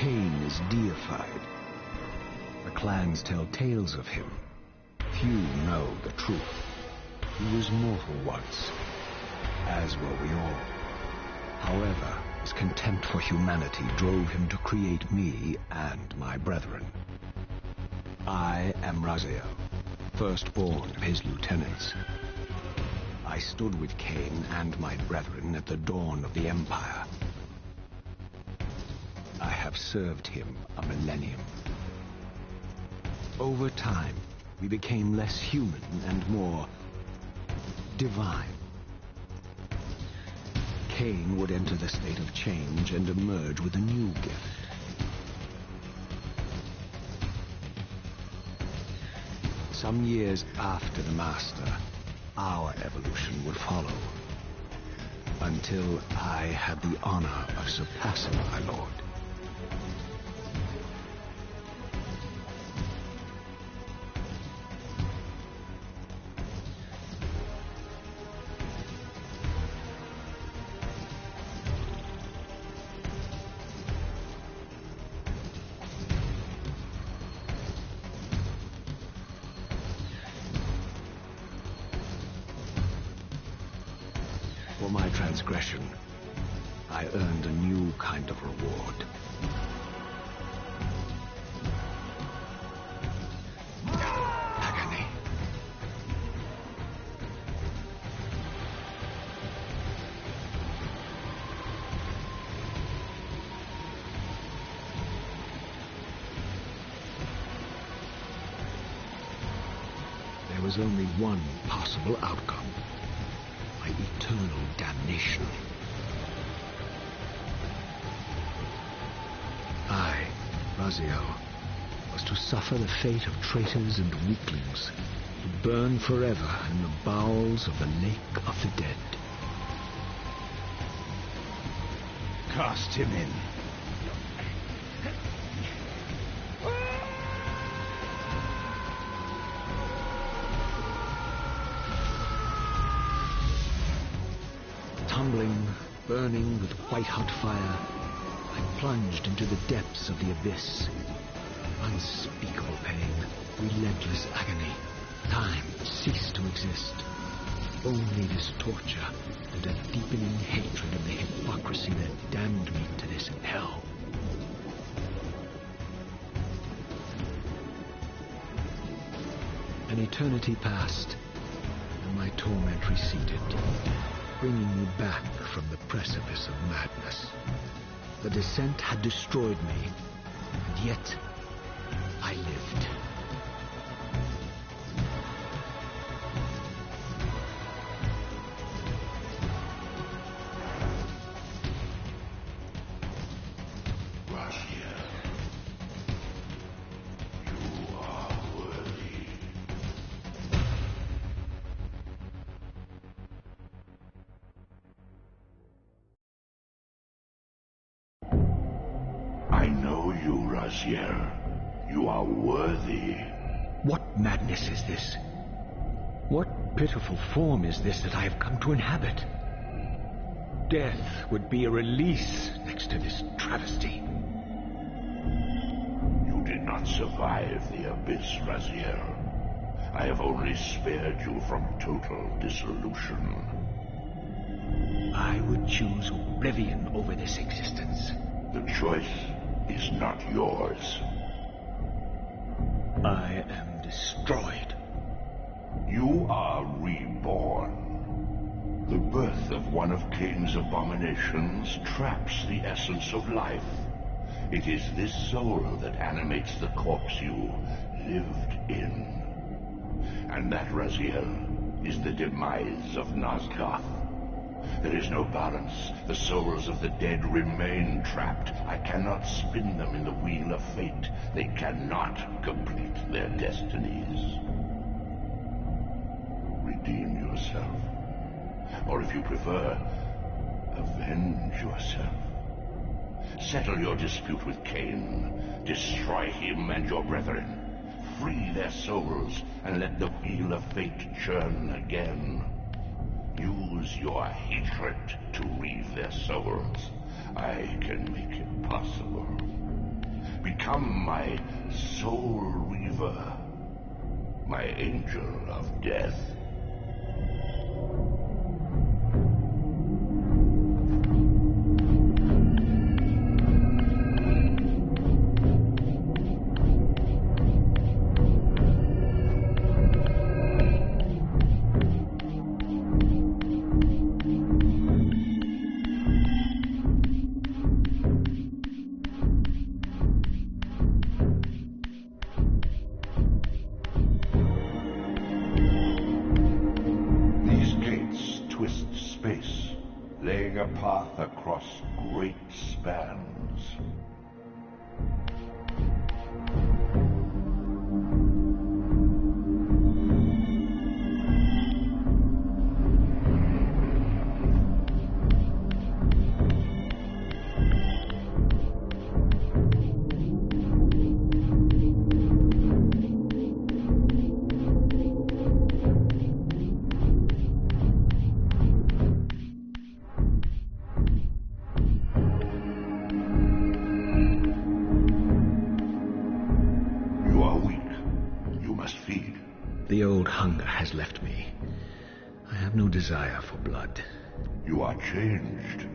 Cain is deified. The clans tell tales of him. Few know the truth. He was mortal once, as were we all. However, his contempt for humanity drove him to create me and my brethren. I am Raziel, firstborn of his lieutenants. I stood with Cain and my brethren at the dawn of the Empire. I have served him a millennium. Over time, we became less human and more divine. Cain would enter the state of change and emerge with a new gift. Some years after the Master, our evolution would follow, until I had the honor of surpassing my lord. For my transgression, I earned a new kind of reward. Agony. There was only one possible outcome. My eternal damnation. I, Raziel, was to suffer the fate of traitors and weaklings, to burn forever in the bowels of the lake of the dead. Cast him in. Tumbling, burning with white-hot fire, I plunged into the depths of the abyss. Unspeakable pain, relentless agony. Time ceased to exist. Only this torture and a deepening hatred of the hypocrisy that damned me to this hell. An eternity passed, and my torment receded, bringing me back from the precipice of madness. The descent had destroyed me, and yet I lived. I know you, Raziel. You are worthy. What madness is this? What pitiful form is this that I have come to inhabit? Death would be a release next to this travesty. You did not survive the abyss, Raziel. I have only spared you from total dissolution. I would choose oblivion over this existence. The choice is not yours. I am destroyed. You are reborn. The birth of one of Cain's abominations traps the essence of life. It is this soul that animates the corpse you lived in. And that, Raziel, is the demise of Nosgoth. There is no balance. The souls of the dead remain trapped. I cannot spin them in the wheel of fate. They cannot complete their destinies. Redeem yourself. Or if you prefer, avenge yourself. Settle your dispute with Cain. Destroy him and your brethren. Free their souls and let the wheel of fate churn again. Use your hatred to reave their souls. I can make it possible. Become my soul reaver, my angel of death. Laying a path across great spans. The old hunger has left me. I have no desire for blood. You are changed.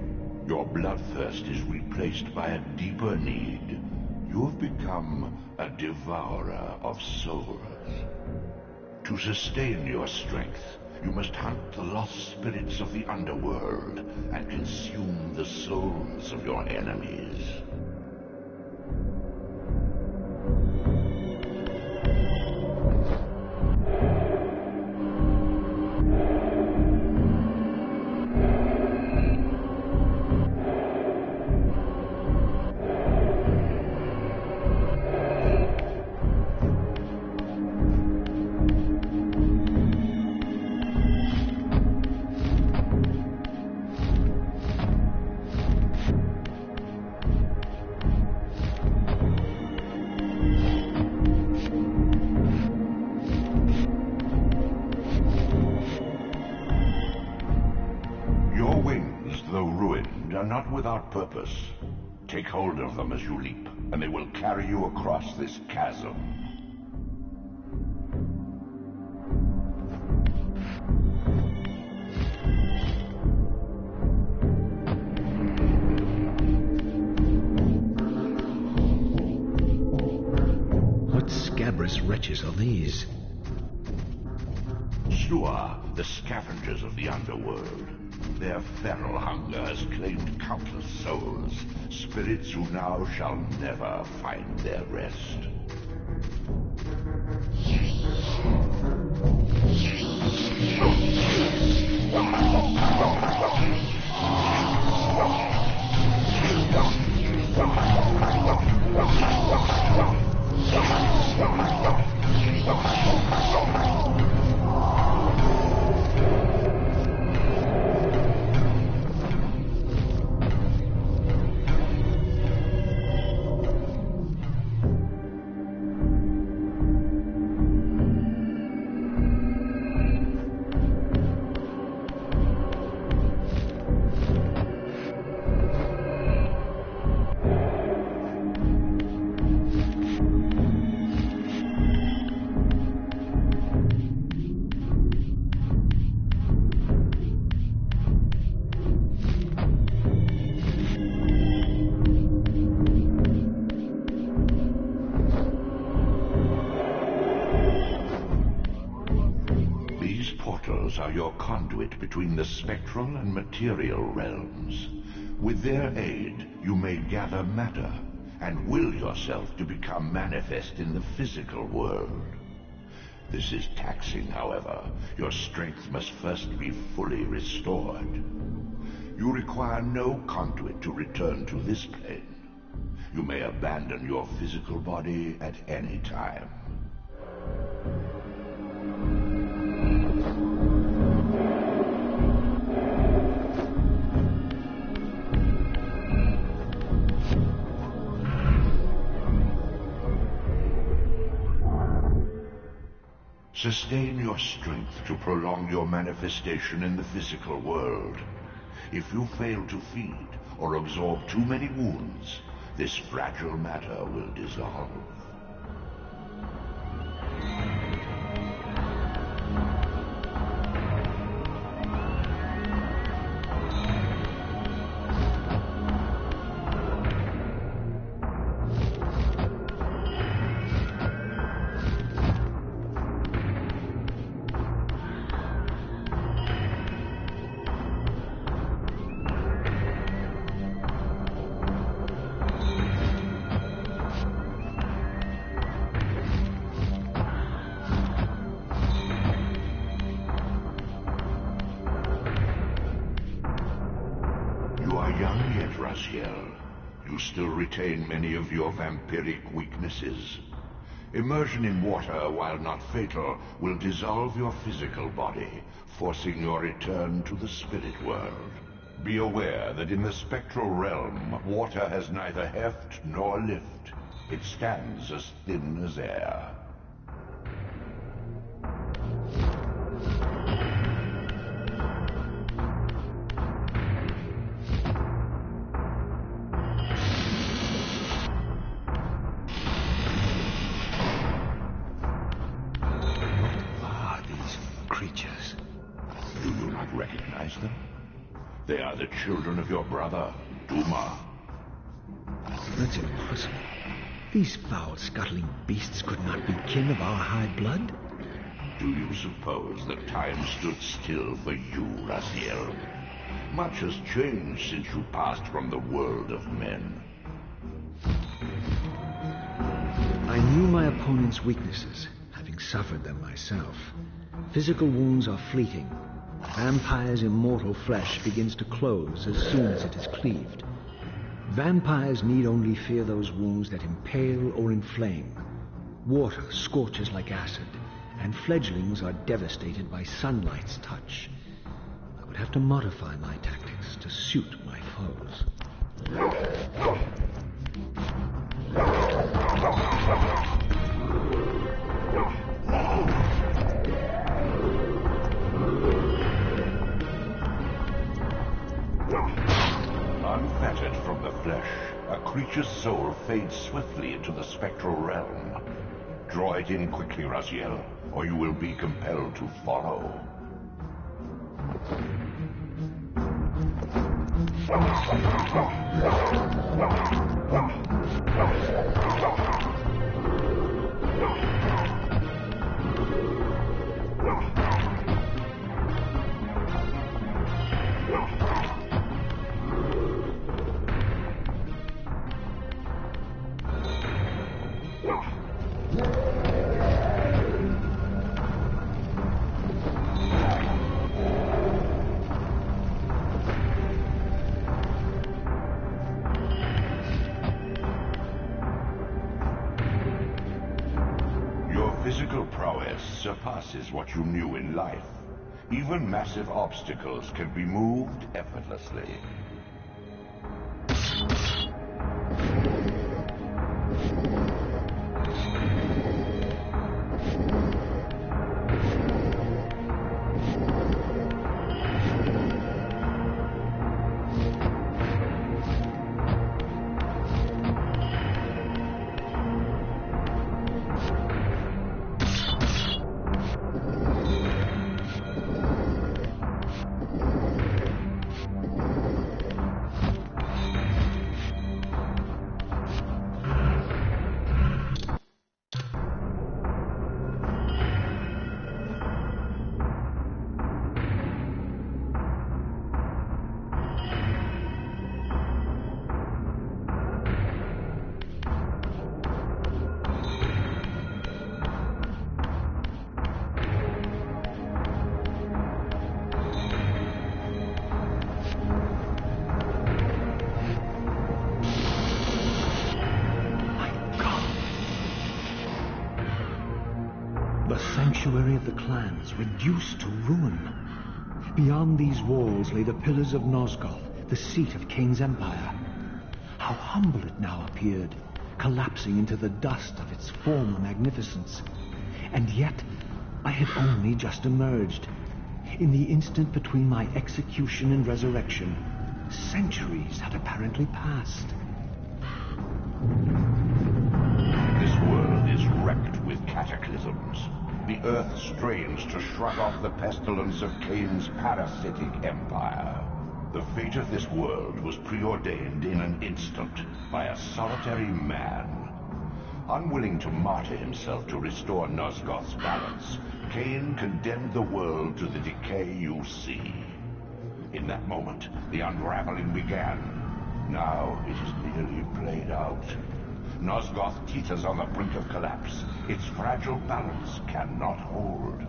Your bloodthirst is replaced by a deeper need. You have become a devourer of souls. To sustain your strength, you must hunt the lost spirits of the underworld and consume the souls of your enemies. Not without purpose. Take hold of them as you leap, and they will carry you across this chasm. What scabrous wretches are these? Sewer, the scavengers of the underworld. Their feral hunger has claimed countless souls, spirits who now shall never find their rest. Are your conduit between the spectral and material realms. With their aid, you may gather matter and will yourself to become manifest in the physical world. This is taxing, however. Your strength must first be fully restored. You require no conduit to return to this plane. You may abandon your physical body at any time. Sustain your strength to prolong your manifestation in the physical world. If you fail to feed or absorb too many wounds, this fragile matter will dissolve. You still retain many of your vampiric weaknesses. Immersion in water, while not fatal, will dissolve your physical body, forcing your return to the spirit world. Be aware that in the spectral realm, water has neither heft nor lift. It stands as thin as air. They are the children of your brother, Duma. That's impossible. These foul, scuttling beasts could not be kin of our high blood. Do you suppose that time stood still for you, Raziel? Much has changed since you passed from the world of men. I knew my opponent's weaknesses, having suffered them myself. Physical wounds are fleeting. Vampire's immortal flesh begins to close as soon as it is cleaved. Vampires need only fear those wounds that impale or inflame. Water scorches like acid, and fledglings are devastated by sunlight's touch. I would have to modify my tactics to suit my foes. Unfettered from the flesh, a creature's soul fades swiftly into the spectral realm. Draw it in quickly, Raziel, or you will be compelled to follow. Physical prowess surpasses what you knew in life. Even massive obstacles can be moved effortlessly. The sanctuary of the clans reduced to ruin. Beyond these walls lay the pillars of Nosgoth, the seat of Kain's empire. How humble it now appeared, collapsing into the dust of its former magnificence. And yet, I had only just emerged. In the instant between my execution and resurrection, centuries had apparently passed. This world is wrecked with cataclysms. The earth strains to shrug off the pestilence of Cain's parasitic empire. The fate of this world was preordained in an instant by a solitary man. Unwilling to martyr himself to restore Nosgoth's balance, Cain condemned the world to the decay you see. In that moment, the unraveling began. Now it is nearly played out. Nosgoth teeters on the brink of collapse. Its fragile balance cannot hold.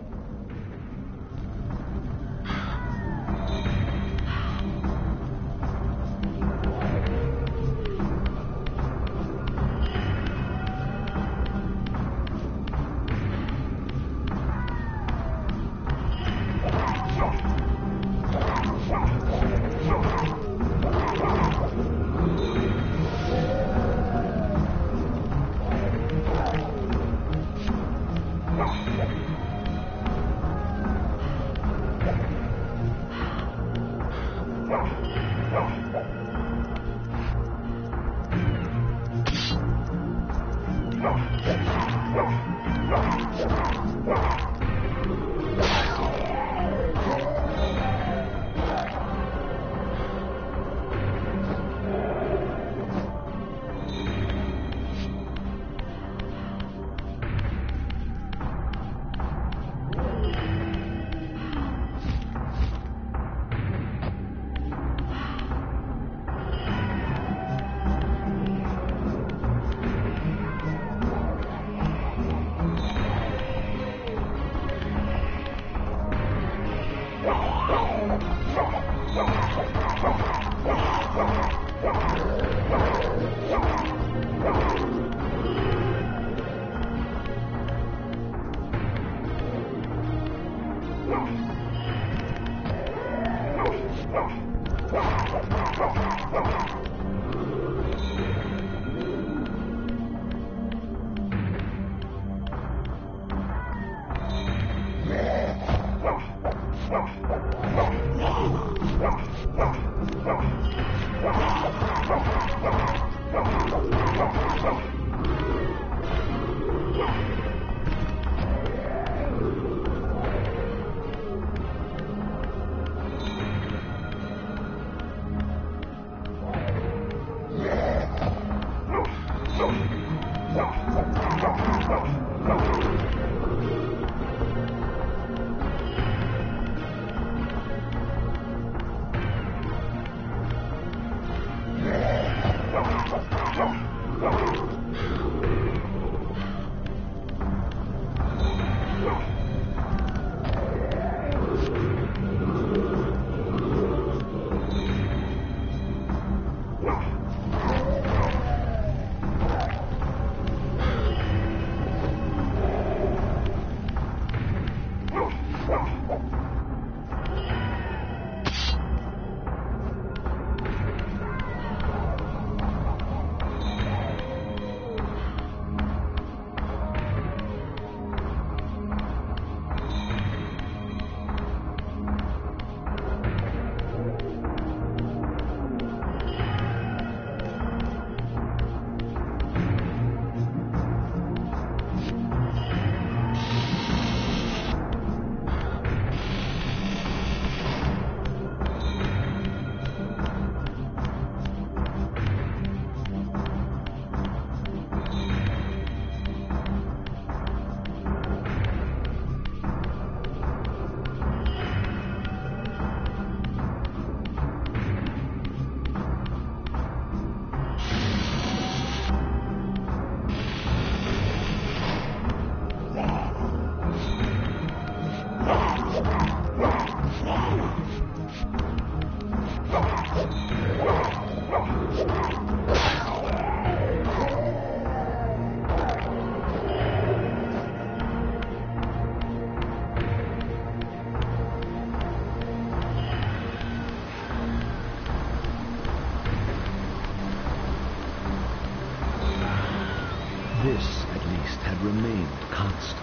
This, at least, had remained constant.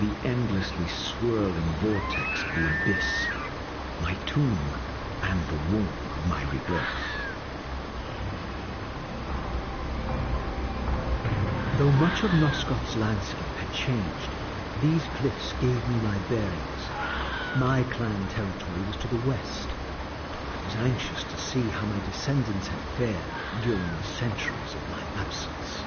The endlessly swirling vortex of the abyss. My tomb and the womb of my rebirth. Though much of Nosgoth's landscape had changed, these cliffs gave me my bearings. My clan territory was to the west. I was anxious to see how my descendants had fared during the centuries of my absence.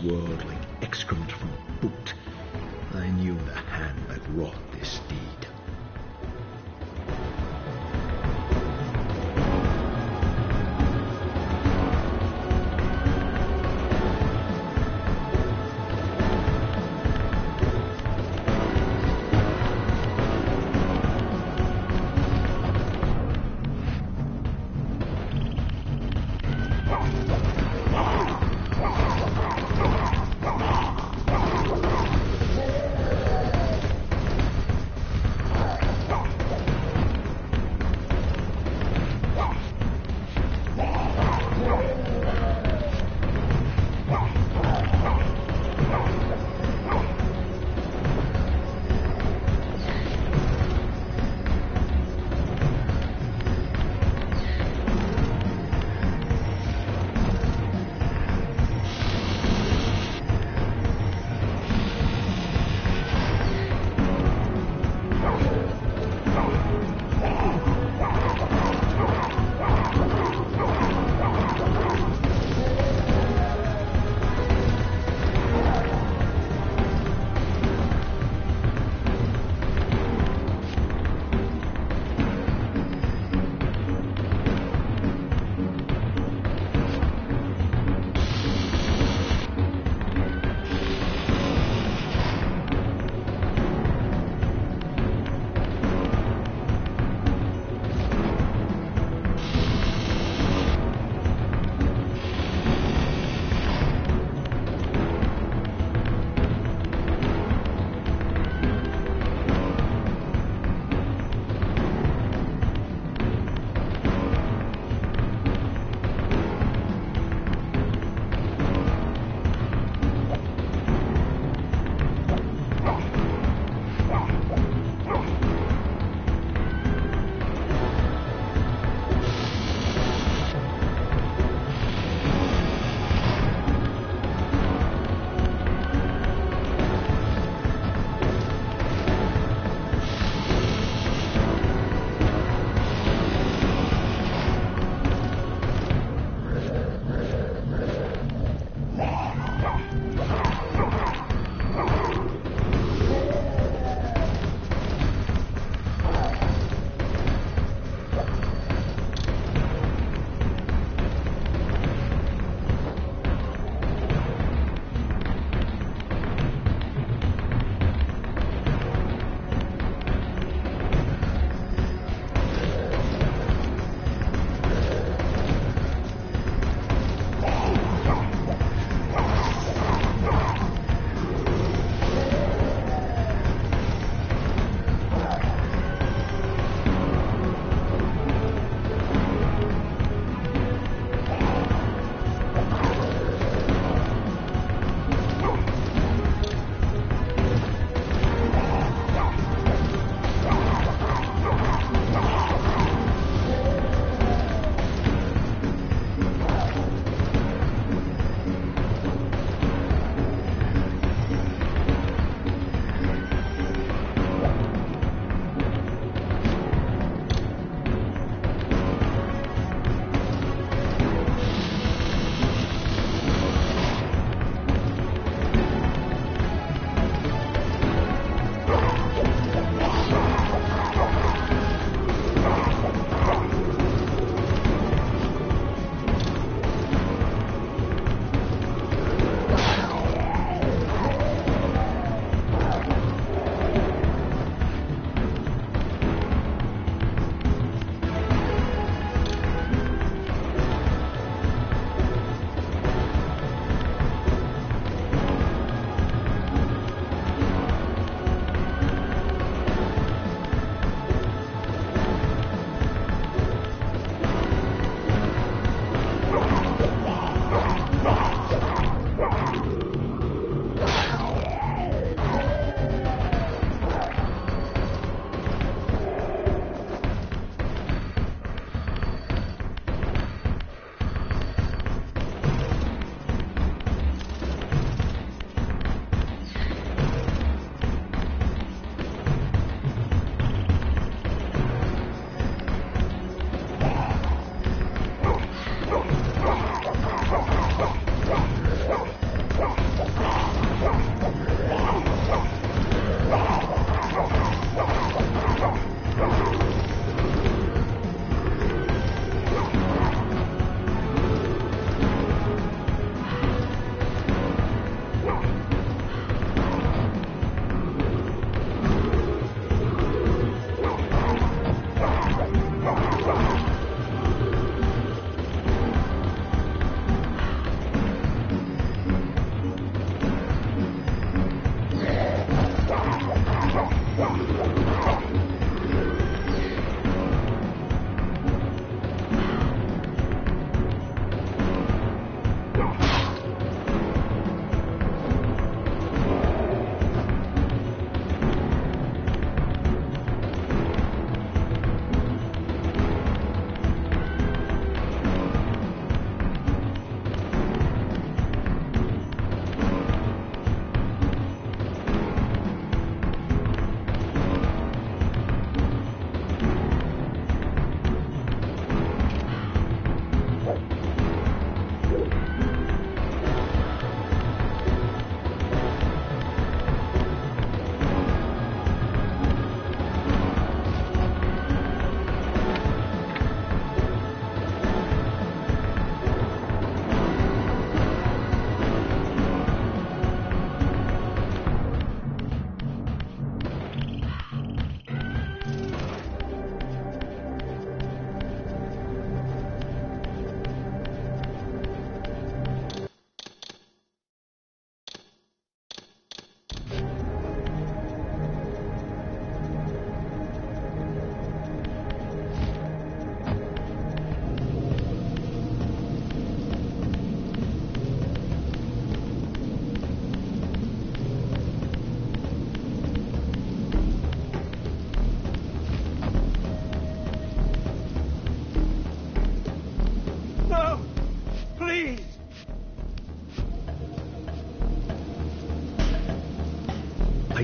World like excrement from a boot. I knew the hand that wrought this deed.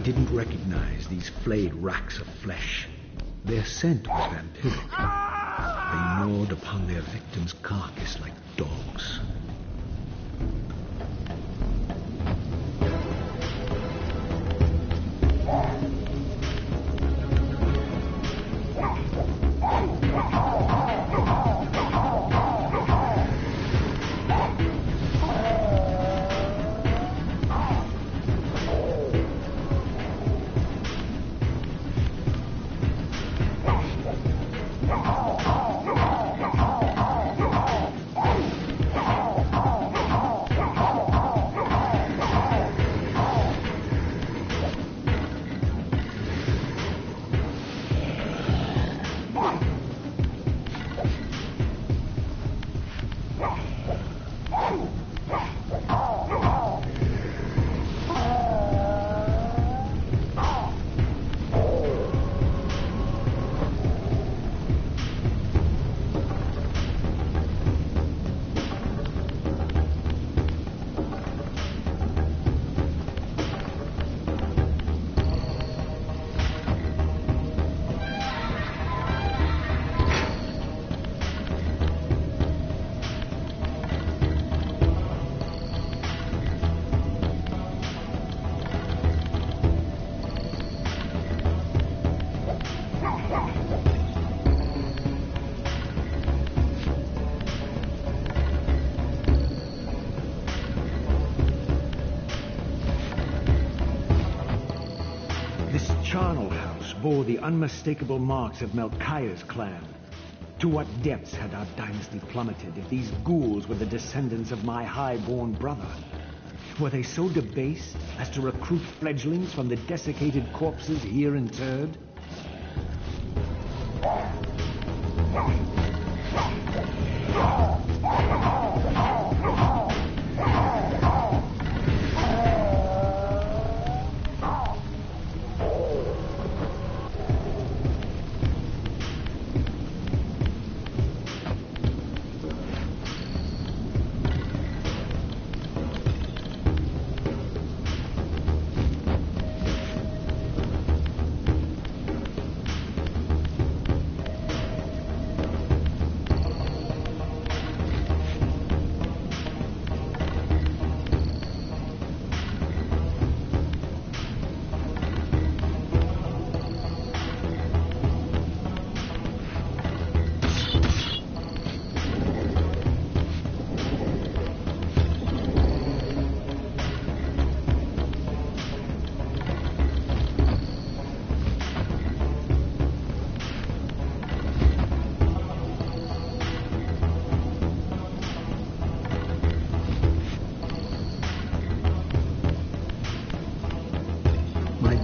didn't recognize these flayed racks of flesh. Their scent was vampiric. They gnawed upon their victim's carcass like dogs. Bore the unmistakable marks of Melchiah's clan. To what depths had our dynasty plummeted if these ghouls were the descendants of my high-born brother? Were they so debased as to recruit fledglings from the desiccated corpses here interred?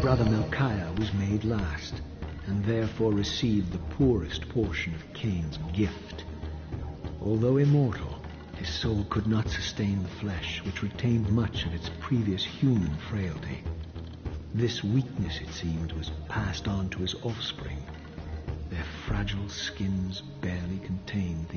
Brother Melchiah was made last, and therefore received the poorest portion of Cain's gift. Although immortal, his soul could not sustain the flesh, which retained much of its previous human frailty. This weakness, it seemed, was passed on to his offspring. Their fragile skins barely contained the